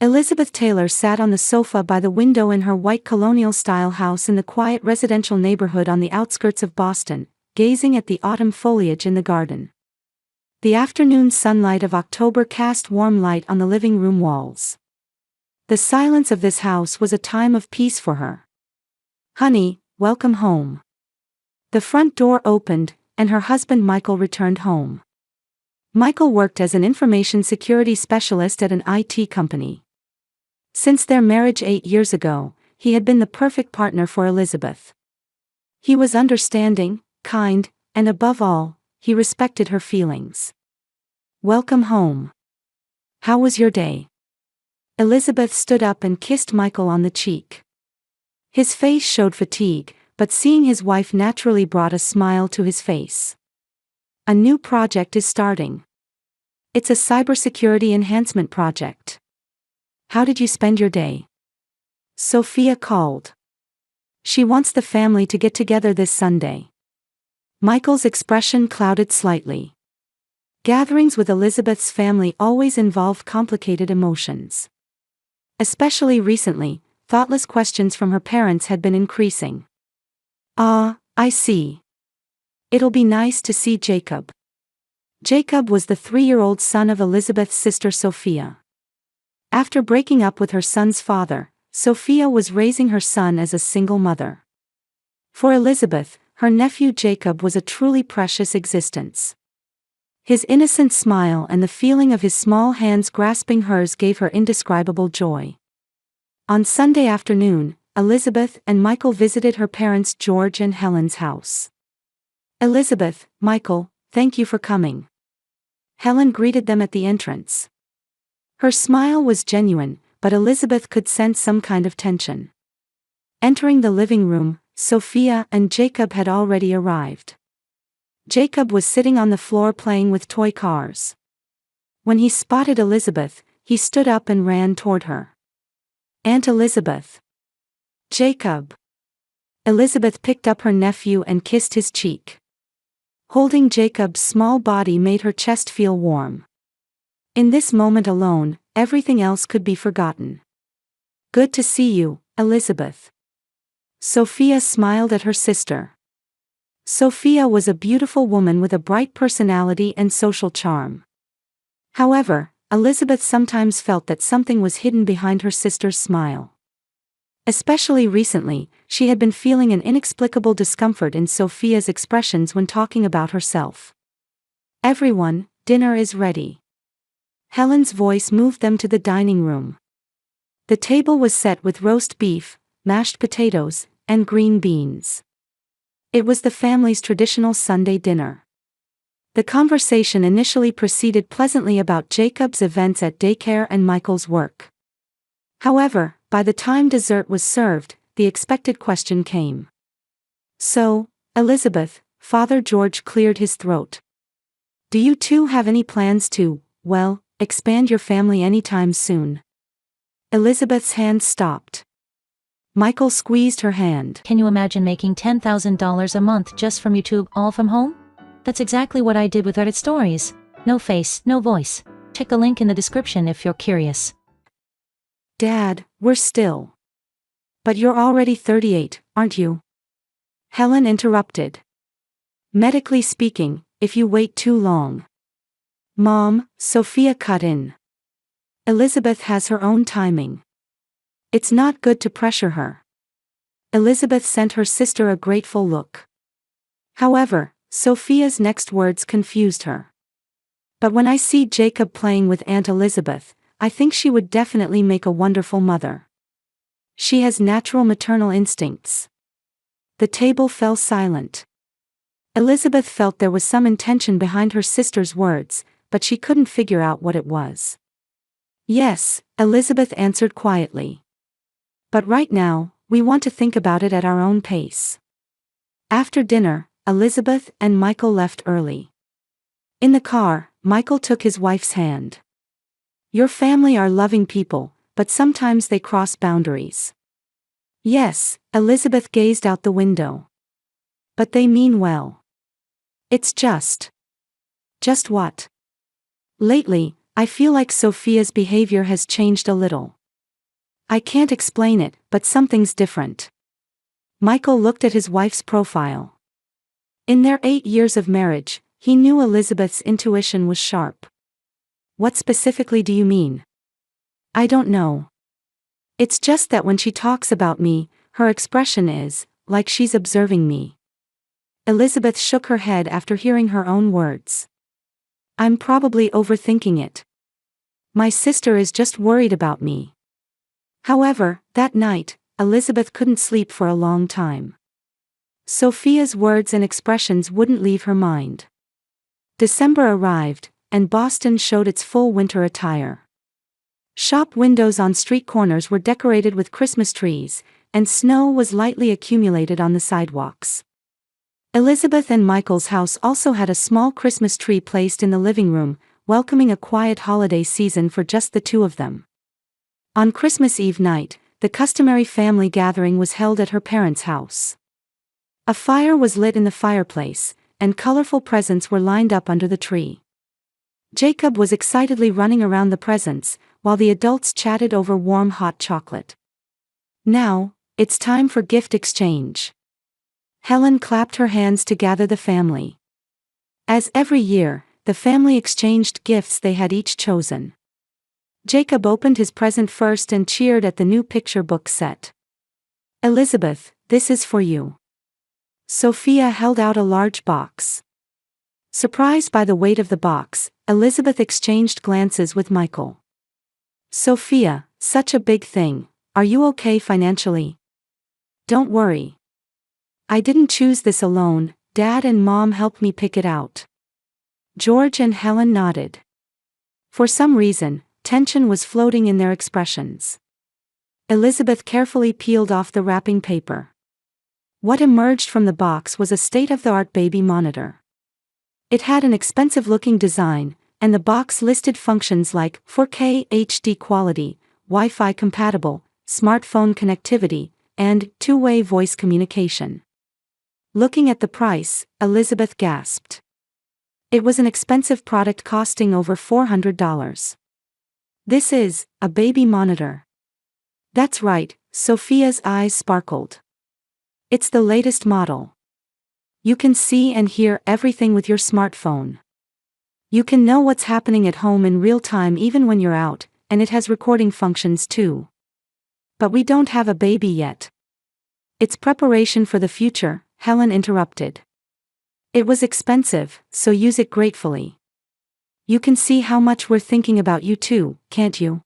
Elizabeth Taylor sat on the sofa by the window in her white colonial-style house in the quiet residential neighborhood on the outskirts of Boston, gazing at the autumn foliage in the garden. The afternoon sunlight of October cast warm light on the living room walls. The silence of this house was a time of peace for her. "Honey, welcome home." The front door opened, and her husband Michael returned home. Michael worked as an information security specialist at an IT company. Since their marriage 8 years ago, he had been the perfect partner for Elizabeth. He was understanding, kind, and above all, he respected her feelings. "Welcome home. How was your day?" Elizabeth stood up and kissed Michael on the cheek. His face showed fatigue, but seeing his wife naturally brought a smile to his face. "A new project is starting. It's a cybersecurity enhancement project. How did you spend your day?" Sophia called. "She wants the family to get together this Sunday." Michael's expression clouded slightly. Gatherings with Elizabeth's family always involved complicated emotions. Especially recently, thoughtless questions from her parents had been increasing. "Ah, I see. It'll be nice to see Jacob." Jacob was the 3-year-old son of Elizabeth's sister Sophia. After breaking up with her son's father, Sophia was raising her son as a single mother. For Elizabeth, her nephew Jacob was a truly precious existence. His innocent smile and the feeling of his small hands grasping hers gave her indescribable joy. On Sunday afternoon, Elizabeth and Michael visited her parents' George and Helen's house. "Elizabeth, Michael, thank you for coming." Helen greeted them at the entrance. Her smile was genuine, but Elizabeth could sense some kind of tension. Entering the living room, Sophia and Jacob had already arrived. Jacob was sitting on the floor playing with toy cars. When he spotted Elizabeth, he stood up and ran toward her. "Aunt Elizabeth." "Jacob." Elizabeth picked up her nephew and kissed his cheek. Holding Jacob's small body made her chest feel warm. In this moment alone, everything else could be forgotten. "Good to see you, Elizabeth." Sophia smiled at her sister. Sophia was a beautiful woman with a bright personality and social charm. However, Elizabeth sometimes felt that something was hidden behind her sister's smile. Especially recently, she had been feeling an inexplicable discomfort in Sophia's expressions when talking about herself. "Everyone, dinner is ready." Helen's voice moved them to the dining room. The table was set with roast beef, mashed potatoes, and green beans. It was the family's traditional Sunday dinner. The conversation initially proceeded pleasantly about Jacob's events at daycare and Michael's work. However, by the time dessert was served, the expected question came. "So, Elizabeth," Father George cleared his throat. "Do you two have any plans to, expand your family anytime soon?" Elizabeth's hand stopped. Michael squeezed her hand. "Can you imagine making $10,000 a month just from YouTube, all from home? That's exactly what I did with Reddit Stories. No face, no voice. Check the link in the description if you're curious." "Dad, we're still. But you're already 38, aren't you?" Helen interrupted. "Medically speaking, if you wait too long." "Mom," Sophia cut in. "Elizabeth has her own timing. It's not good to pressure her." Elizabeth sent her sister a grateful look. However, Sophia's next words confused her. "But when I see Jacob playing with Aunt Elizabeth, I think she would definitely make a wonderful mother. She has natural maternal instincts." The table fell silent. Elizabeth felt there was some intention behind her sister's words, but she couldn't figure out what it was. "Yes," Elizabeth answered quietly. "But right now, we want to think about it at our own pace." After dinner, Elizabeth and Michael left early. In the car, Michael took his wife's hand. "Your family are loving people, but sometimes they cross boundaries." "Yes," Elizabeth gazed out the window. "But they mean well." "It's just." "Just what?" "Lately, I feel like Sophia's behavior has changed a little. I can't explain it, but something's different. Michael looked at his wife's profile. In their 8 years of marriage, he knew Elizabeth's intuition was sharp. What specifically do you mean? I don't know. It's just that when she talks about me, her expression is like she's observing me. Elizabeth shook her head after hearing her own words. I'm probably overthinking it. My sister is just worried about me. However, that night, Elizabeth couldn't sleep for a long time. Sophia's words and expressions wouldn't leave her mind. December arrived, and Boston showed its full winter attire. Shop windows on street corners were decorated with Christmas trees, and snow was lightly accumulated on the sidewalks. Elizabeth and Michael's house also had a small Christmas tree placed in the living room, welcoming a quiet holiday season for just the two of them. On Christmas Eve night, the customary family gathering was held at her parents' house. A fire was lit in the fireplace, and colorful presents were lined up under the tree. Jacob was excitedly running around the presents, while the adults chatted over warm hot chocolate. Now, it's time for gift exchange. Helen clapped her hands to gather the family. As every year, the family exchanged gifts they had each chosen. Jacob opened his present first and cheered at the new picture book set. Elizabeth, this is for you. Sophia held out a large box. Surprised by the weight of the box, Elizabeth exchanged glances with Michael. Sophia, such a big thing, are you okay financially? Don't worry. I didn't choose this alone, Dad and Mom helped me pick it out. George and Helen nodded. For some reason, tension was floating in their expressions. Elizabeth carefully peeled off the wrapping paper. What emerged from the box was a state-of-the-art baby monitor. It had an expensive-looking design, and the box listed functions like 4K HD quality, Wi-Fi compatible, smartphone connectivity, and two-way voice communication. Looking at the price, Elizabeth gasped. It was an expensive product costing over $400. This is a baby monitor. That's right, Sophia's eyes sparkled. It's the latest model. You can see and hear everything with your smartphone. You can know what's happening at home in real time even when you're out, and it has recording functions too. But we don't have a baby yet. It's preparation for the future, Helen interrupted. It was expensive, so use it gratefully. You can see how much we're thinking about you too, can't you?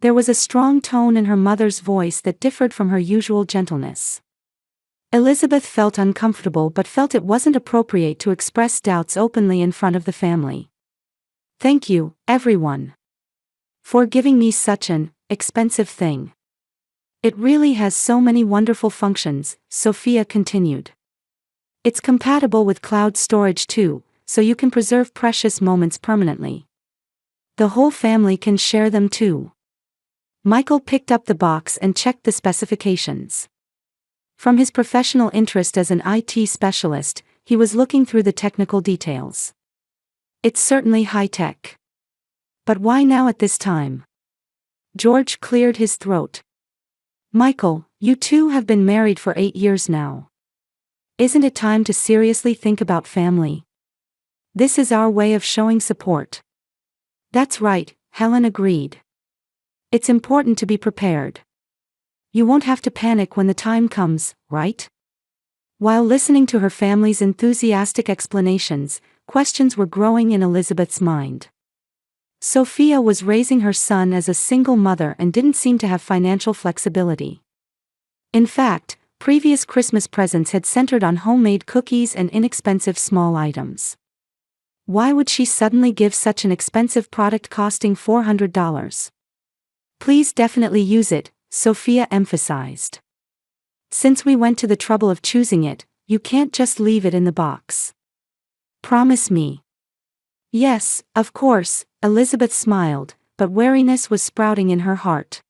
There was a strong tone in her mother's voice that differed from her usual gentleness. Elizabeth felt uncomfortable but felt it wasn't appropriate to express doubts openly in front of the family. Thank you, everyone, for giving me such an expensive thing. It really has so many wonderful functions, Sophia continued. It's compatible with cloud storage too, so you can preserve precious moments permanently. The whole family can share them too. Michael picked up the box and checked the specifications. From his professional interest as an IT specialist, he was looking through the technical details. It's certainly high-tech. But why now at this time? George cleared his throat. Michael, you two have been married for 8 years now. Isn't it time to seriously think about family? This is our way of showing support. That's right, Helen agreed. It's important to be prepared. You won't have to panic when the time comes, right? While listening to her family's enthusiastic explanations, questions were growing in Elizabeth's mind. Sophia was raising her son as a single mother and didn't seem to have financial flexibility. In fact, previous Christmas presents had centered on homemade cookies and inexpensive small items. Why would she suddenly give such an expensive product costing $400? Please definitely use it, Sophia emphasized. Since we went to the trouble of choosing it, you can't just leave it in the box. Promise me. Yes, of course, Elizabeth smiled, but wariness was sprouting in her heart.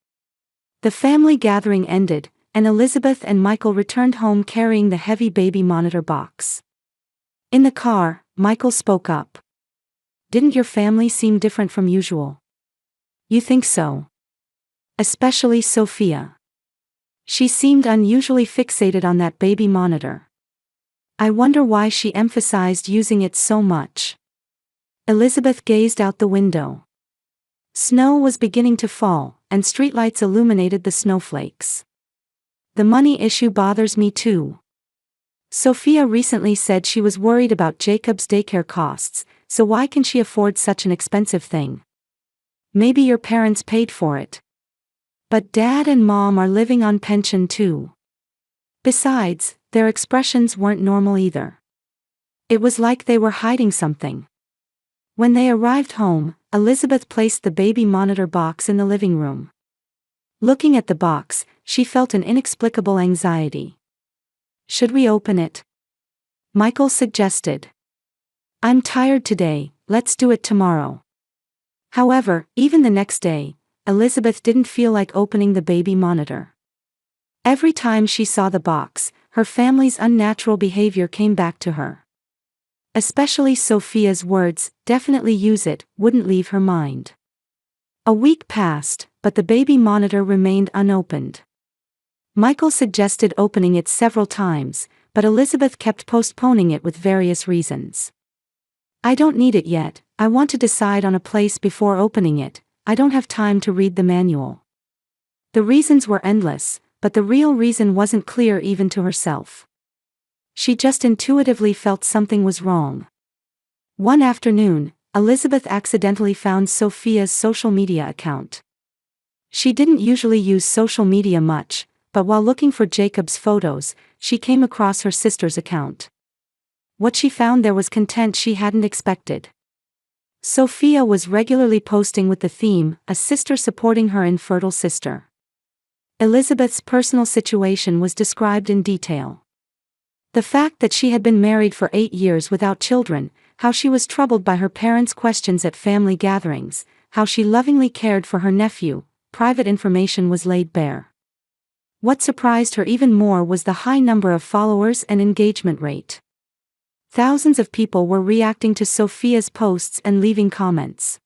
The family gathering ended, and Elizabeth and Michael returned home carrying the heavy baby monitor box. In the car, Michael spoke up. didn't your family seem different from usual? You think so? Especially Sophia. She seemed unusually fixated on that baby monitor. I wonder why she emphasized using it so much. Elizabeth gazed out the window. Snow was beginning to fall, and streetlights illuminated the snowflakes. The money issue bothers me too. Sophia recently said she was worried about Jacob's daycare costs, so why can she afford such an expensive thing? Maybe your parents paid for it. But Dad and Mom are living on pension too. Besides, their expressions weren't normal either. It was like they were hiding something. When they arrived home, Elizabeth placed the baby monitor box in the living room. Looking at the box, she felt an inexplicable anxiety. Should we open it? Michael suggested. I'm tired today, let's do it tomorrow. However, even the next day, Elizabeth didn't feel like opening the baby monitor. Every time she saw the box, her family's unnatural behavior came back to her. Especially Sophia's words, "Definitely use it," wouldn't leave her mind. A week passed, but the baby monitor remained unopened. Michael suggested opening it several times, but Elizabeth kept postponing it with various reasons. I don't need it yet, I want to decide on a place before opening it, I don't have time to read the manual. The reasons were endless, but the real reason wasn't clear even to herself. She just intuitively felt something was wrong. One afternoon, Elizabeth accidentally found Sophia's social media account. She didn't usually use social media much, but while looking for Jacob's photos, she came across her sister's account. What she found there was content she hadn't expected. Sophia was regularly posting with the theme, "A sister supporting her infertile sister." Elizabeth's personal situation was described in detail. The fact that she had been married for 8 years without children, how she was troubled by her parents' questions at family gatherings, how she lovingly cared for her nephew, private information was laid bare. What surprised her even more was the high number of followers and engagement rate. Thousands of people were reacting to Sophia's posts and leaving comments.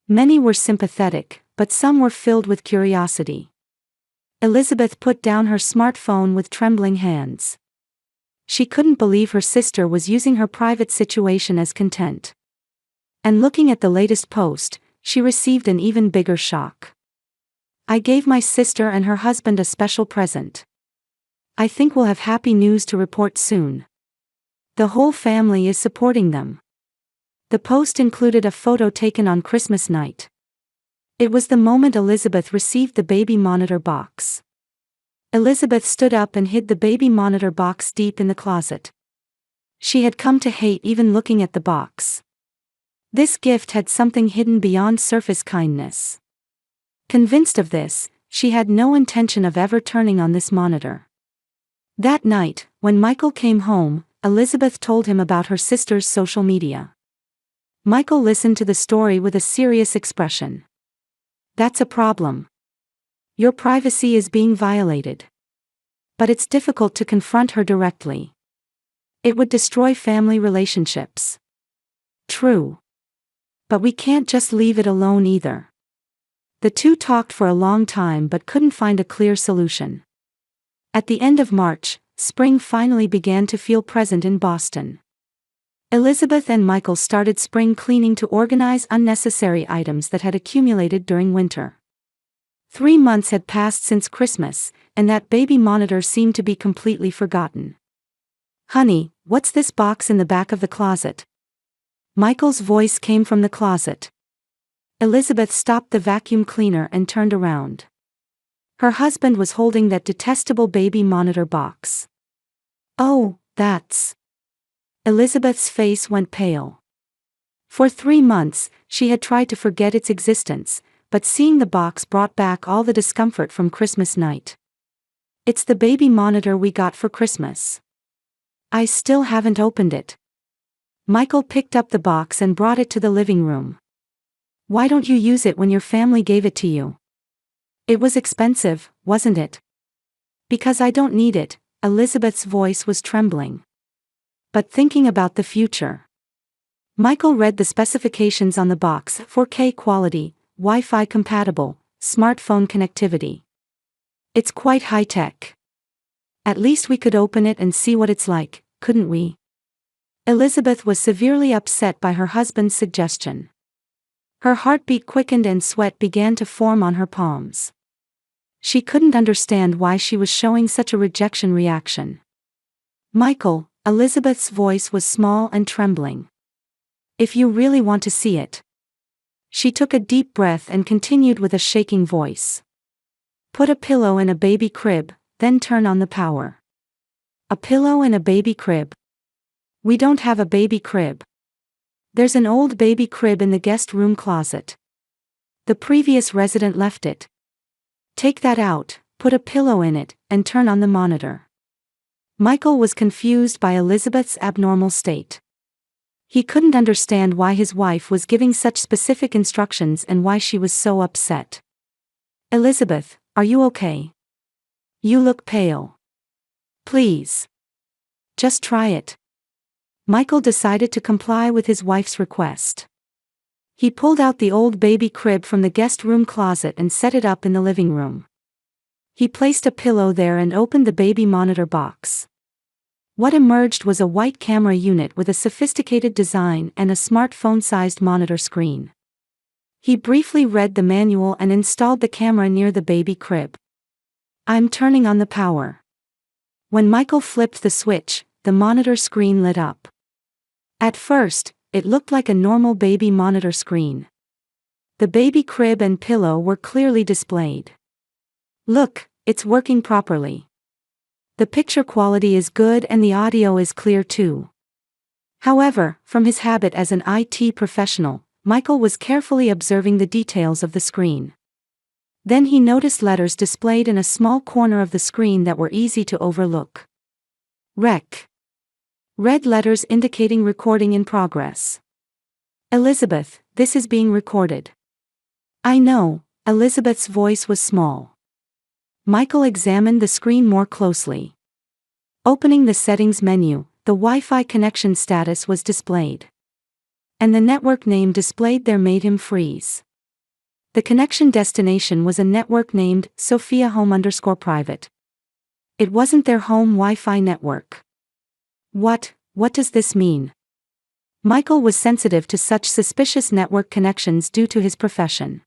Many were sympathetic, but some were filled with curiosity. Elizabeth put down her smartphone with trembling hands. She couldn't believe her sister was using her private situation as content. And looking at the latest post, she received an even bigger shock. I gave my sister and her husband a special present. I think we'll have happy news to report soon. The whole family is supporting them. The post included a photo taken on Christmas night. It was the moment Elizabeth received the baby monitor box. Elizabeth stood up and hid the baby monitor box deep in the closet. She had come to hate even looking at the box. This gift had something hidden beyond surface kindness. Convinced of this, she had no intention of ever turning on this monitor. That night, when Michael came home, Elizabeth told him about her sister's social media. Michael listened to the story with a serious expression. That's a problem. Your privacy is being violated. But it's difficult to confront her directly. It would destroy family relationships. True. But we can't just leave it alone either. The two talked for a long time but couldn't find a clear solution. At the end of March, spring finally began to feel present in Boston. Elizabeth and Michael started spring cleaning to organize unnecessary items that had accumulated during winter. 3 months had passed since Christmas, and that baby monitor seemed to be completely forgotten. Honey, what's this box in the back of the closet? Michael's voice came from the closet. Elizabeth stopped the vacuum cleaner and turned around. Her husband was holding that detestable baby monitor box. Oh, that's... Elizabeth's face went pale. For 3 months, she had tried to forget its existence, but seeing the box brought back all the discomfort from Christmas night. It's the baby monitor we got for Christmas. I still haven't opened it. Michael picked up the box and brought it to the living room. Why don't you use it when your family gave it to you? It was expensive, wasn't it? Because I don't need it, Elizabeth's voice was trembling. But thinking about the future. Michael read the specifications on the box: 4K quality, Wi-Fi compatible, smartphone connectivity. It's quite high-tech. At least we could open it and see what it's like, couldn't we? Elizabeth was severely upset by her husband's suggestion. Her heartbeat quickened and sweat began to form on her palms. She couldn't understand why she was showing such a rejection reaction. Michael, Elizabeth's voice was small and trembling. If you really want to see it. She took a deep breath and continued with a shaking voice. Put a pillow in a baby crib, then turn on the power. A pillow in a baby crib? We don't have a baby crib. There's an old baby crib in the guest room closet. The previous resident left it. Take that out, put a pillow in it, and turn on the monitor. Michael was confused by Elizabeth's abnormal state. He couldn't understand why his wife was giving such specific instructions and why she was so upset. Elizabeth, are you okay? You look pale. Please. Just try it. Michael decided to comply with his wife's request. He pulled out the old baby crib from the guest room closet and set it up in the living room. He placed a pillow there and opened the baby monitor box. What emerged was a white camera unit with a sophisticated design and a smartphone-sized monitor screen. He briefly read the manual and installed the camera near the baby crib. I'm turning on the power. When Michael flipped the switch, the monitor screen lit up. At first, it looked like a normal baby monitor screen. The baby crib and pillow were clearly displayed. Look, it's working properly. The picture quality is good and the audio is clear too. However, from his habit as an IT professional, Michael was carefully observing the details of the screen. Then he noticed letters displayed in a small corner of the screen that were easy to overlook. Rec. Red letters indicating recording in progress. Elizabeth, this is being recorded. I know, Elizabeth's voice was small. Michael examined the screen more closely. Opening the settings menu, the Wi-Fi connection status was displayed. And the network name displayed there made him freeze. The connection destination was a network named Sophia Home_Private. It wasn't their home Wi-Fi network. What does this mean? Michael was sensitive to such suspicious network connections due to his profession.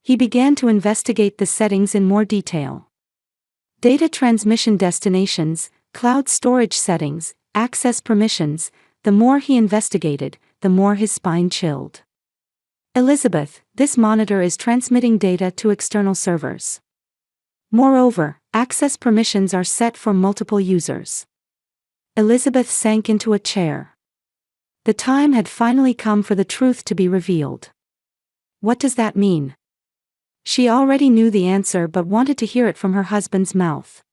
He began to investigate the settings in more detail. Data transmission destinations, cloud storage settings, access permissions. The more he investigated, the more his spine chilled. Elizabeth, this monitor is transmitting data to external servers. Moreover, access permissions are set for multiple users. Elizabeth sank into a chair. The time had finally come for the truth to be revealed. What does that mean? She already knew the answer but wanted to hear it from her husband's mouth.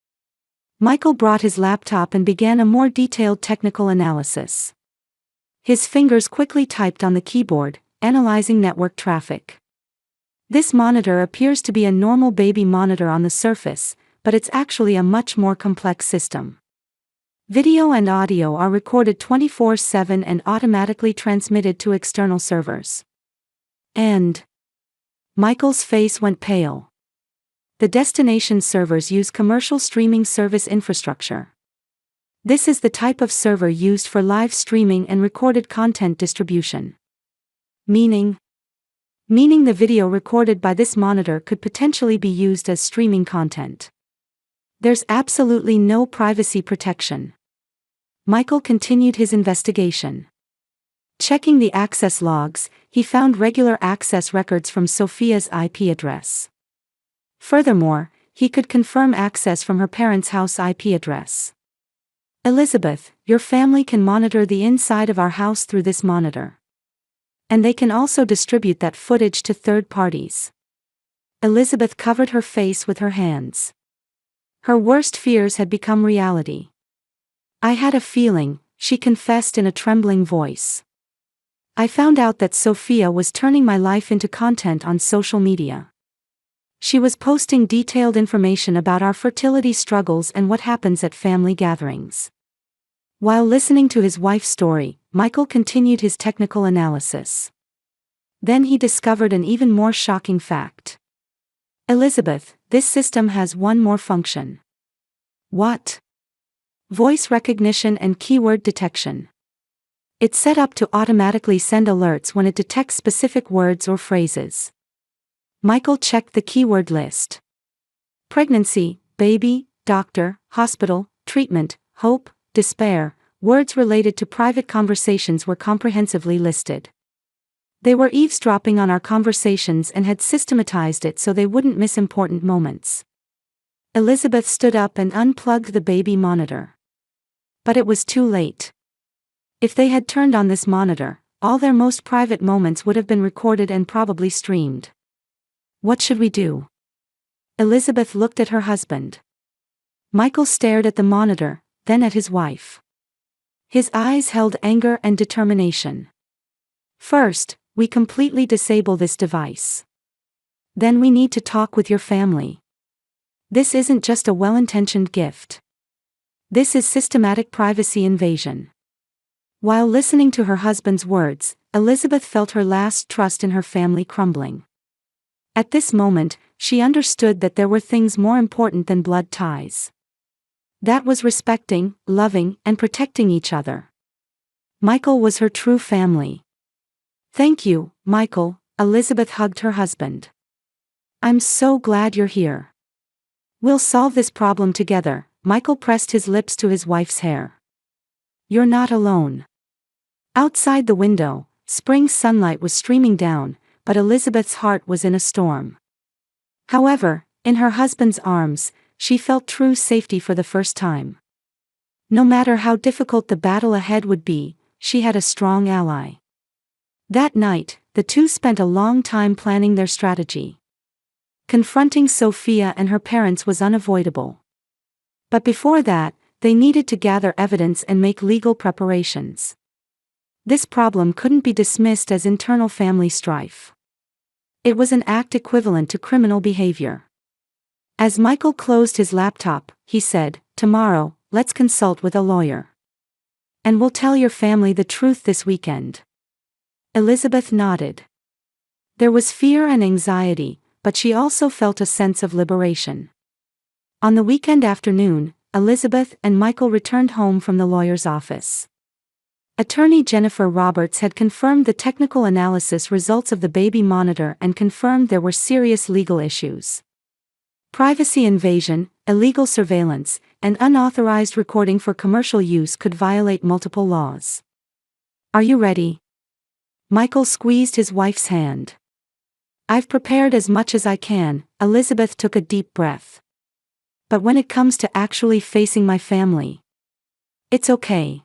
Michael brought his laptop and began a more detailed technical analysis. His fingers quickly typed on the keyboard, analyzing network traffic. This monitor appears to be a normal baby monitor on the surface, but it's actually a much more complex system. Video and audio are recorded 24/7 and automatically transmitted to external servers. And Michael's face went pale. The destination servers use commercial streaming service infrastructure. This is the type of server used for live streaming and recorded content distribution. Meaning the video recorded by this monitor could potentially be used as streaming content. There's absolutely no privacy protection. Michael continued his investigation. Checking the access logs, he found regular access records from Sophia's IP address. Furthermore, he could confirm access from her parents' house IP address. Elizabeth, your family can monitor the inside of our house through this monitor. And they can also distribute that footage to third parties. Elizabeth covered her face with her hands. Her worst fears had become reality. I had a feeling, she confessed in a trembling voice. I found out that Sophia was turning my life into content on social media. She was posting detailed information about our fertility struggles and what happens at family gatherings. While listening to his wife's story, Michael continued his technical analysis. Then he discovered an even more shocking fact. Elizabeth, this system has one more function. What? Voice recognition and keyword detection. It's set up to automatically send alerts when it detects specific words or phrases. Michael checked the keyword list. Pregnancy, baby, doctor, hospital, treatment, hope, despair, words related to private conversations were comprehensively listed. They were eavesdropping on our conversations and had systematized it so they wouldn't miss important moments. Elizabeth stood up and unplugged the baby monitor. But it was too late. If they had turned on this monitor, all their most private moments would have been recorded and probably streamed. What should we do? Elizabeth looked at her husband. Michael stared at the monitor, then at his wife. His eyes held anger and determination. First, we completely disable this device. Then we need to talk with your family. This isn't just a well-intentioned gift. This is systematic privacy invasion. While listening to her husband's words, Elizabeth felt her last trust in her family crumbling. At this moment, she understood that there were things more important than blood ties. That was respecting, loving, and protecting each other. Michael was her true family. Thank you, Michael, Elizabeth hugged her husband. I'm so glad you're here. We'll solve this problem together, Michael pressed his lips to his wife's hair. You're not alone. Outside the window, spring sunlight was streaming down, but Elizabeth's heart was in a storm. However, in her husband's arms, she felt true safety for the first time. No matter how difficult the battle ahead would be, she had a strong ally. That night, the two spent a long time planning their strategy. Confronting Sophia and her parents was unavoidable. But before that, they needed to gather evidence and make legal preparations. This problem couldn't be dismissed as internal family strife. It was an act equivalent to criminal behavior. As Michael closed his laptop, he said, "Tomorrow, let's consult with a lawyer. And we'll tell your family the truth this weekend." Elizabeth nodded. There was fear and anxiety, but she also felt a sense of liberation. On the weekend afternoon, Elizabeth and Michael returned home from the lawyer's office. Attorney Jennifer Roberts had confirmed the technical analysis results of the baby monitor and confirmed there were serious legal issues. Privacy invasion, illegal surveillance, and unauthorized recording for commercial use could violate multiple laws. Are you ready? Michael squeezed his wife's hand. I've prepared as much as I can, Elizabeth took a deep breath. But when it comes to actually facing my family, it's okay.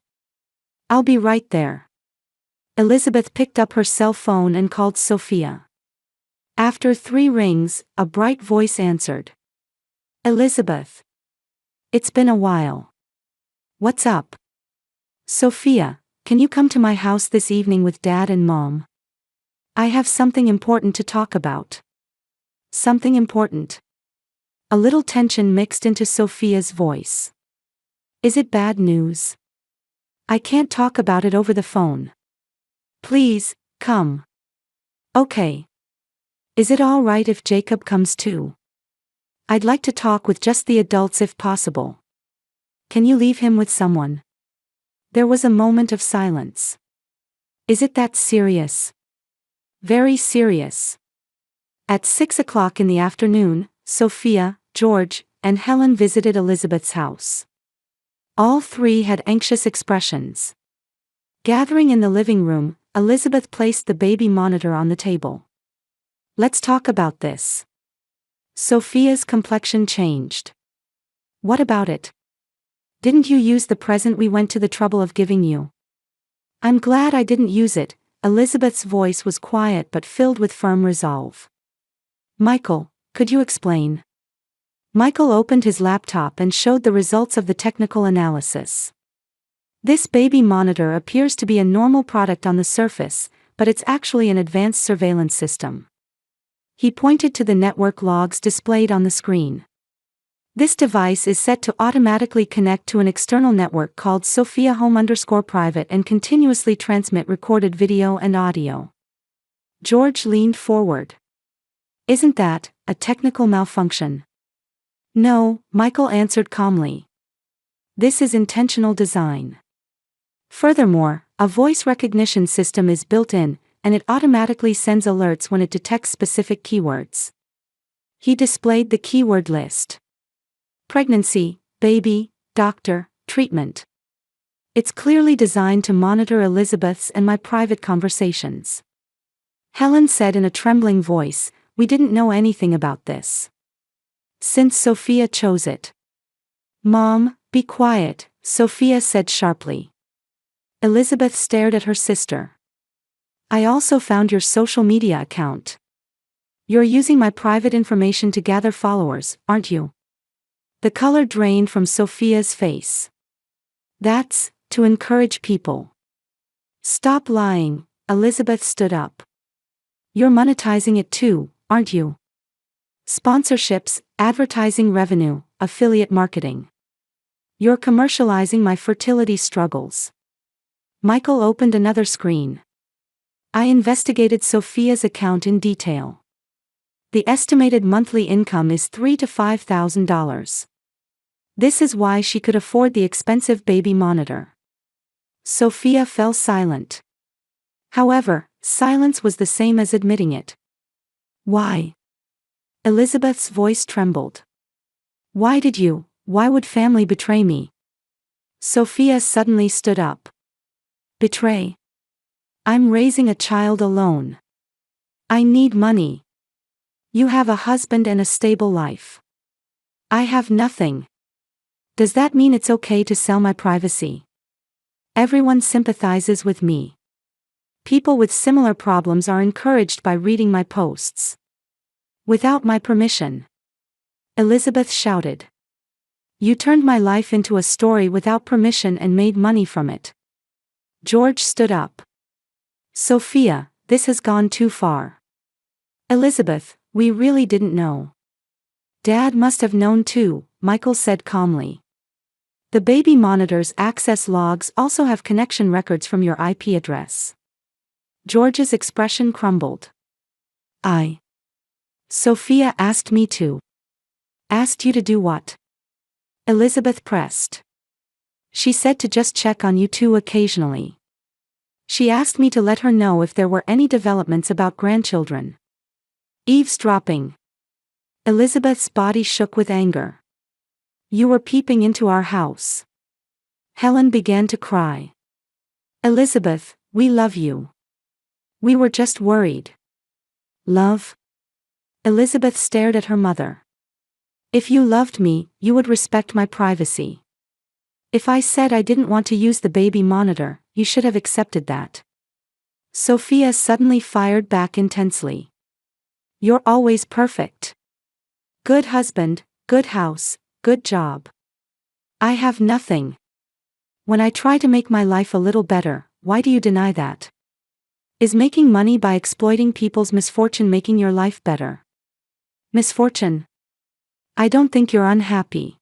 I'll be right there. Elizabeth picked up her cell phone and called Sophia. After 3 rings, a bright voice answered. Elizabeth. It's been a while. What's up? Sophia, can you come to my house this evening with Dad and Mom? I have something important to talk about. Something important. A little tension mixed into Sophia's voice. Is it bad news? I can't talk about it over the phone. Please, come. Okay. Is it all right if Jacob comes too? I'd like to talk with just the adults if possible. Can you leave him with someone? There was a moment of silence. Is it that serious? Very serious. At 6 o'clock in the afternoon, Sophia, George, and Helen visited Elizabeth's house. All 3 had anxious expressions. Gathering in the living room, Elizabeth placed the baby monitor on the table. Let's talk about this. Sophia's complexion changed. What about it? Didn't you use the present we went to the trouble of giving you? I'm glad I didn't use it. Elizabeth's voice was quiet but filled with firm resolve. Michael, could you explain? Michael opened his laptop and showed the results of the technical analysis. This baby monitor appears to be a normal product on the surface, but it's actually an advanced surveillance system. He pointed to the network logs displayed on the screen. This device is set to automatically connect to an external network called Sophia Home_Private and continuously transmit recorded video and audio. George leaned forward. Isn't that a technical malfunction? No, Michael answered calmly. This is intentional design. Furthermore, a voice recognition system is built in, and it automatically sends alerts when it detects specific keywords. He displayed the keyword list. Pregnancy, baby, doctor, treatment. It's clearly designed to monitor Elizabeth's and my private conversations. Helen said in a trembling voice, we didn't know anything about this. Since Sophia chose it. Mom, be quiet, Sophia said sharply. Elizabeth stared at her sister. I also found your social media account. You're using my private information to gather followers, aren't you? The color drained from Sophia's face. That's to encourage people. Stop lying, Elizabeth stood up. You're monetizing it too, aren't you? Sponsorships, advertising revenue, affiliate marketing. You're commercializing my fertility struggles. Michael opened another screen. I investigated Sophia's account in detail. The estimated monthly income is $3,000 to $5,000. This is why she could afford the expensive baby monitor. Sophia fell silent. However, silence was the same as admitting it. Why? Elizabeth's voice trembled. Why would family betray me? Sophia suddenly stood up. Betray? I'm raising a child alone. I need money. You have a husband and a stable life. I have nothing. Does that mean it's okay to sell my privacy? Everyone sympathizes with me. People with similar problems are encouraged by reading my posts. Without my permission. Elizabeth shouted. You turned my life into a story without permission and made money from it. George stood up. Sophia, this has gone too far. Elizabeth, we really didn't know. Dad must have known too, Michael said calmly. The baby monitor's access logs also have connection records from your IP address. George's expression crumbled. Sophia asked me to. Asked you to do what? Elizabeth pressed. She said to just check on you two occasionally. She asked me to let her know if there were any developments about grandchildren. Eavesdropping. Elizabeth's body shook with anger. You were peeping into our house. Helen began to cry. Elizabeth, we love you. We were just worried. Love? Elizabeth stared at her mother. If you loved me, you would respect my privacy. If I said I didn't want to use the baby monitor, you should have accepted that. Sophia suddenly fired back intensely. You're always perfect. Good husband, good house, good job. I have nothing. When I try to make my life a little better, why do you deny that? Is making money by exploiting people's misfortune making your life better? Misfortune? I don't think you're unhappy.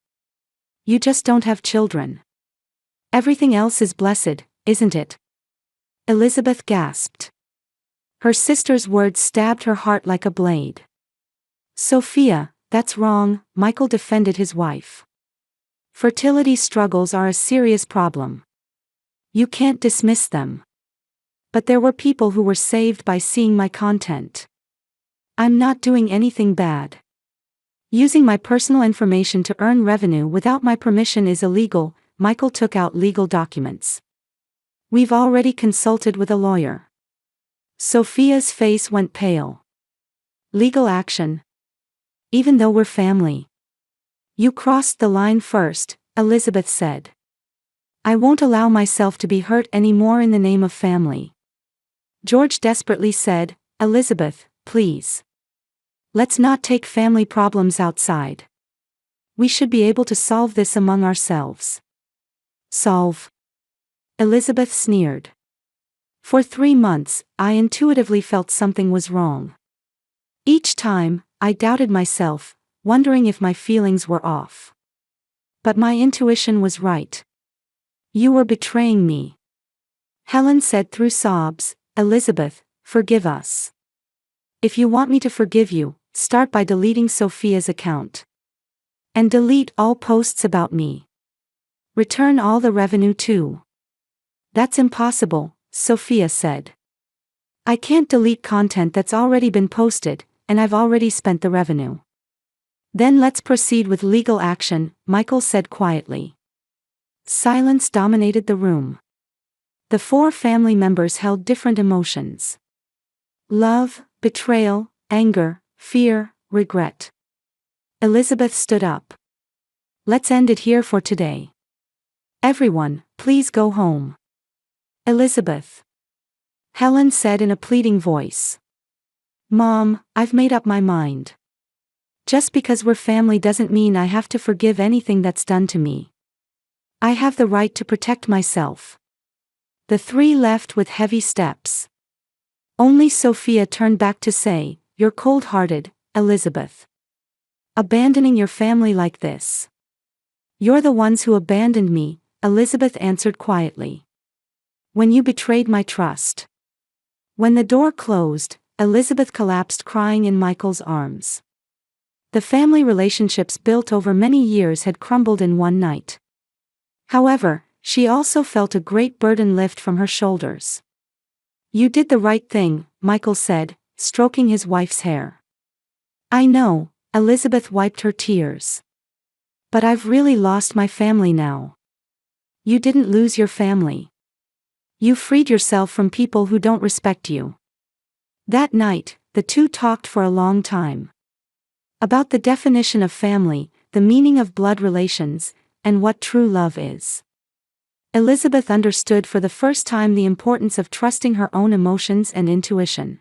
You just don't have children. Everything else is blessed, isn't it? Elizabeth gasped. Her sister's words stabbed her heart like a blade. Sophia, that's wrong, Michael defended his wife. Fertility struggles are a serious problem. You can't dismiss them. But there were people who were saved by seeing my content. I'm not doing anything bad. Using my personal information to earn revenue without my permission is illegal. Michael took out legal documents. We've already consulted with a lawyer. Sophia's face went pale. Legal action? Even though we're family. You crossed the line first, Elizabeth said. I won't allow myself to be hurt anymore in the name of family. George desperately said, Elizabeth, please. Let's not take family problems outside. We should be able to solve this among ourselves. Solve? Elizabeth sneered. For 3 months, I intuitively felt something was wrong. Each time, I doubted myself, wondering if my feelings were off. But my intuition was right. You were betraying me. Helen said through sobs, Elizabeth, forgive us. If you want me to forgive you, start by deleting Sophia's account. And delete all posts about me. Return all the revenue too. That's impossible, Sophia said. I can't delete content that's already been posted, and I've already spent the revenue. Then let's proceed with legal action, Michael said quietly. Silence dominated the room. The four family members held different emotions. Love, betrayal, anger, fear, regret. Elizabeth stood up. Let's end it here for today. Everyone, please go home. Elizabeth. Helen said in a pleading voice. Mom, I've made up my mind. Just because we're family doesn't mean I have to forgive anything that's done to me. I have the right to protect myself. The three left with heavy steps. Only Sophia turned back to say, You're cold-hearted, Elizabeth. Abandoning your family like this. You're the ones who abandoned me, Elizabeth answered quietly. When you betrayed my trust. When the door closed, Elizabeth collapsed crying in Michael's arms. The family relationships built over many years had crumbled in one night. However, she also felt a great burden lift from her shoulders. You did the right thing, Michael said, stroking his wife's hair. I know, Elizabeth wiped her tears. But I've really lost my family now. You didn't lose your family. You freed yourself from people who don't respect you. That night, the two talked for a long time. About the definition of family, the meaning of blood relations, and what true love is. Elizabeth understood for the first time the importance of trusting her own emotions and intuition.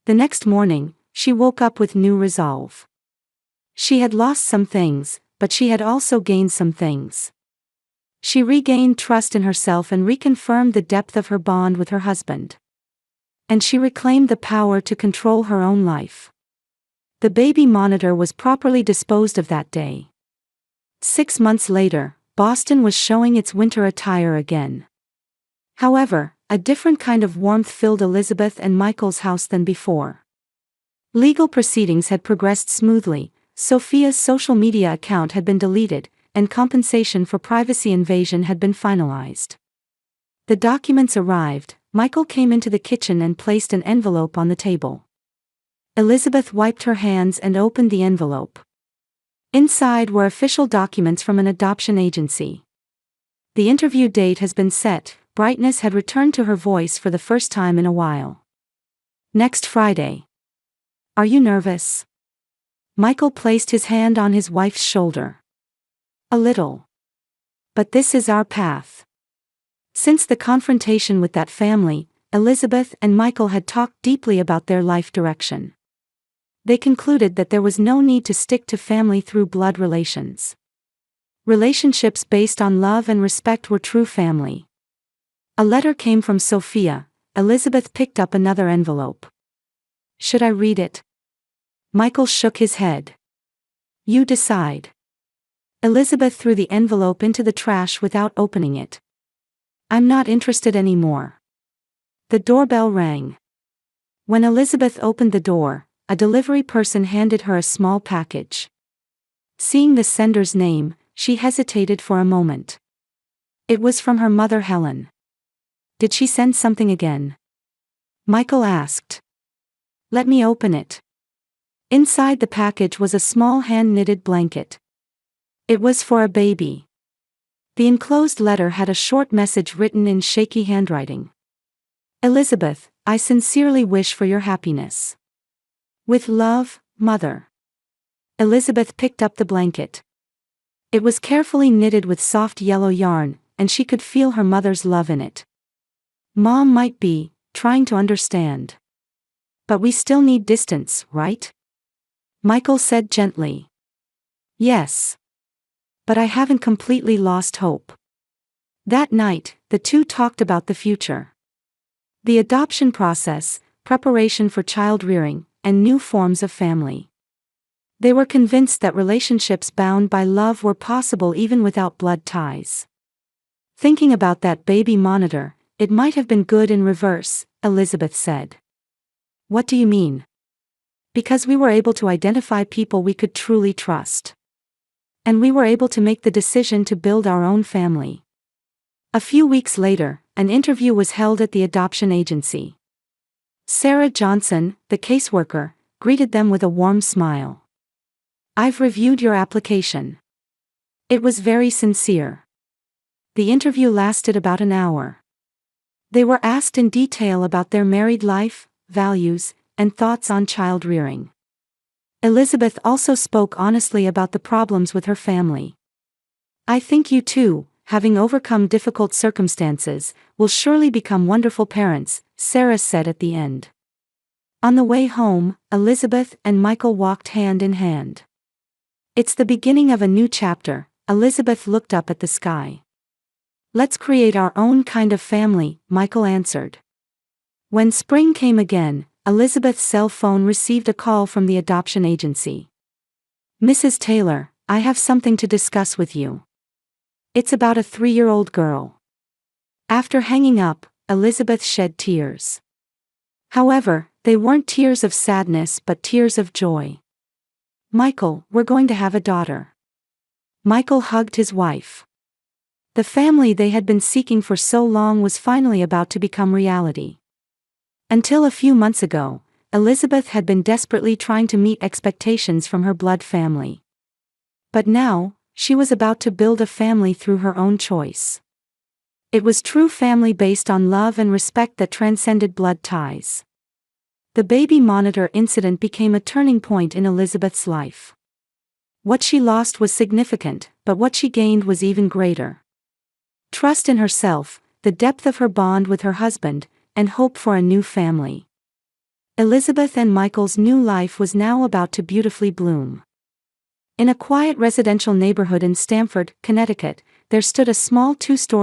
The next morning, she woke up with new resolve. She had lost some things, but she had also gained some things. She regained trust in herself and reconfirmed the depth of her bond with her husband. And she reclaimed the power to control her own life. The baby monitor was properly disposed of that day. 6 months later, Boston was showing its winter attire again. However, a different kind of warmth filled Elizabeth and Michael's house than before. Legal proceedings had progressed smoothly, Sophia's social media account had been deleted, and compensation for privacy invasion had been finalized. The documents arrived, Michael came into the kitchen and placed an envelope on the table. Elizabeth wiped her hands and opened the envelope. Inside were official documents from an adoption agency. The interview date has been set, brightness had returned to her voice for the first time in a while. Next Friday. Are you nervous? Michael placed his hand on his wife's shoulder. A little. But this is our path. Since the confrontation with that family, Elizabeth and Michael had talked deeply about their life direction. They concluded that there was no need to stick to family through blood relations. Relationships based on love and respect were true family. A letter came from Sophia. Elizabeth picked up another envelope. Should I read it? Michael shook his head. You decide. Elizabeth threw the envelope into the trash without opening it. I'm not interested anymore. The doorbell rang. When Elizabeth opened the door, a delivery person handed her a small package. Seeing the sender's name, she hesitated for a moment. It was from her mother Helen. Did she send something again? Michael asked. Let me open it. Inside the package was a small hand-knitted blanket. It was for a baby. The enclosed letter had a short message written in shaky handwriting. Elizabeth, I sincerely wish for your happiness. With love, Mother. Elizabeth picked up the blanket. It was carefully knitted with soft yellow yarn, and she could feel her mother's love in it. Mom might be trying to understand. But we still need distance, right? Michael said gently. Yes. But I haven't completely lost hope. That night, the two talked about the future. The adoption process, preparation for child rearing, and new forms of family. They were convinced that relationships bound by love were possible even without blood ties. Thinking about that baby monitor, it might have been good in reverse, Elizabeth said. What do you mean? Because we were able to identify people we could truly trust. And we were able to make the decision to build our own family. A few weeks later, an interview was held at the adoption agency. Sarah Johnson, the caseworker, greeted them with a warm smile. I've reviewed your application. It was very sincere. The interview lasted about an hour. They were asked in detail about their married life, values, and thoughts on child rearing. Elizabeth also spoke honestly about the problems with her family. I think you too, having overcome difficult circumstances, will surely become wonderful parents, Sarah said at the end. On the way home, Elizabeth and Michael walked hand in hand. It's the beginning of a new chapter, Elizabeth looked up at the sky. Let's create our own kind of family, Michael answered. When spring came again, Elizabeth's cell phone received a call from the adoption agency. Mrs. Taylor, I have something to discuss with you. It's about a 3-year-old girl. After hanging up, Elizabeth shed tears. However, they weren't tears of sadness but tears of joy. Michael, we're going to have a daughter. Michael hugged his wife. The family they had been seeking for so long was finally about to become reality. Until a few months ago, Elizabeth had been desperately trying to meet expectations from her blood family. But now, she was about to build a family through her own choice. It was true family based on love and respect that transcended blood ties. The baby monitor incident became a turning point in Elizabeth's life. What she lost was significant, but what she gained was even greater. Trust in herself, the depth of her bond with her husband, and hope for a new family. Elizabeth and Michael's new life was now about to beautifully bloom. In a quiet residential neighborhood in Stamford, Connecticut, there stood a small 2-story